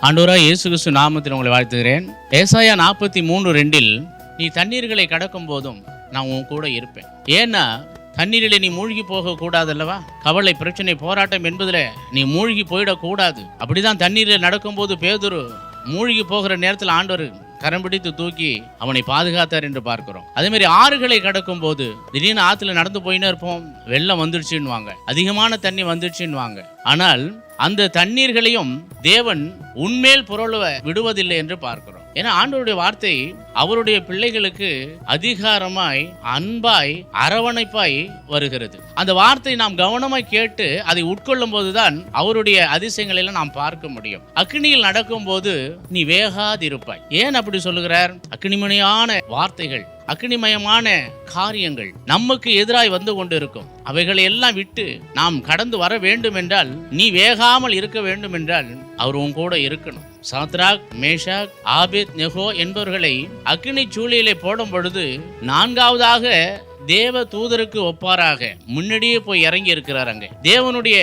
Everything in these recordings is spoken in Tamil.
ஆண்டவராய் இயேசு கிறிஸ்து நாமத்தில் உங்களை வாழ்த்துகிறேன். ஏசாயா 43:2 நீ தண்ணீர்களை கடக்கும் போதும் நான் உன் கூட இருப்பேன். ஏன்னா தண்ணீரிலே நீ மூழ்கி போக கூடாது அல்லவா? கவலை, பிரச்சனை, போராட்டம் என்பதுல நீ மூழ்கி போயிடக்கூடாது. அப்படிதான் தண்ணீரில் நடக்கும்போது பேதுரு மூழ்கி போகிற நேரத்தில் ஆண்டவர் கரம் பிடித்து தூக்கி அவனை பாதுகாத்தார் என்று பார்க்கிறோம். அதே மாதிரி ஆறுகளை கடக்கும் போது திடீர்னு ஆத்துல நடந்து போயினே இருப்போம், வெள்ளம் வந்துடுச்சுன்னுவாங்க, அதிகமான தண்ணி வந்துடுச்சுன்னுவாங்க. ஆனால் அந்த தண்ணீர்களையும் தேவன் உன்மேல் புரள விடுவதில்லை என்று பார்க்கிறோம். ஏன்னா ஆண்டவருடைய வார்த்தை அவருடைய பிள்ளைகளுக்கு அதிகாரமாய், அன்பாய், அரவணைப்பாய் வருகிறது. அந்த வார்த்தை நாம் கவனமாய் கேட்டு அதை உட்கொள்ளும் போதுதான் அவருடைய அதிசயங்களை எல்லாம் நாம் பார்க்க முடியும். அக்னியில் நடக்கும் போது நீ வேகாதிருப்பாய். ஏன் அப்படி சொல்லுகிறார்? அக்னிமணியான வார்த்தைகள், அக்னிமயமான காரியங்கள் நமக்கு எதிராய் வந்து கொண்டிருக்கும். அவைகளை எல்லாம் விட்டு நாம் கடந்து வர வேண்டும் என்றால், நீ வேகாமல் இருக்க வேண்டும் என்றால் அவர் உன் கூட இருக்கணும். சாத்ராக், மேஷாக், ஆபேத்நேகோ என்பவர்களை அக்னி சூளையிலே போடும் பொழுது 4வதாக தேவ தூதருக்கு ஒப்பாராக முன்னாடியே போய் இறங்கி இருக்கிறார். அங்கே தேவனுடைய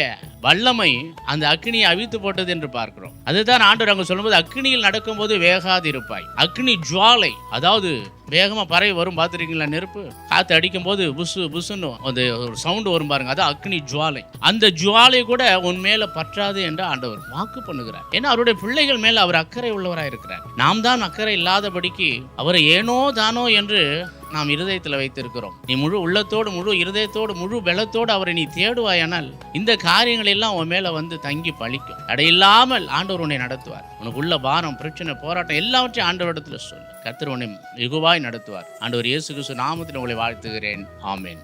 வல்லமை அந்த அக்னியை அவித்து போட்டது என்று பார்க்கிறோம். அதுதான் ஆண்டவர் அங்க சொல்லும்போது அக்னியில் நடக்கும் போது வேகாதிருப்பாய். அக்னி ஜுவாலை, அதாவது வேகமா பறவை வரும், பார்த்துருக்கீங்களா? நெருப்பு காத்து அடிக்கும் போது புசு புசுன்னு அந்த ஒரு சவுண்டு வரும் பாருங்க, அது அக்னி ஜுவாலை. அந்த ஜுவாலை கூட உன் மேல பற்றாது என்று ஆண்டவர் வாக்கு பண்ணுகிறார். ஏன்னா அவருடைய பிள்ளைகள் மேல அவர் அக்கறை உள்ளவராக இருக்கிறார். நாம் தான் அக்கறை இல்லாதபடிக்கு அவரை ஏனோ தானோ என்று நாம் இருதயத்தில் வைத்திருக்கிறோம். நீ முழு உள்ளத்தோடு, முழு இருதயத்தோடு, முழு பலத்தோடு அவரை நீ தேடுவாயானால் இந்த காரியங்கள் எல்லாம் உன் மேல வந்து தங்கி பழிக்கும். தடையில்லாமல் ஆண்டவர் உன்னை நடத்துவார். உனக்கு உள்ள பாரம், பிரச்சனை, போராட்டம் எல்லாவற்றையும் ஆண்டவரிடத்துல சொல்லு. கர்த்தர் உன்னை வெகுவாய் நடத்துவார். ஆண்டவர் இயேசு கிறிஸ்து நாமத்தில் உங்களை வாழ்த்துகிறேன். ஆமென்.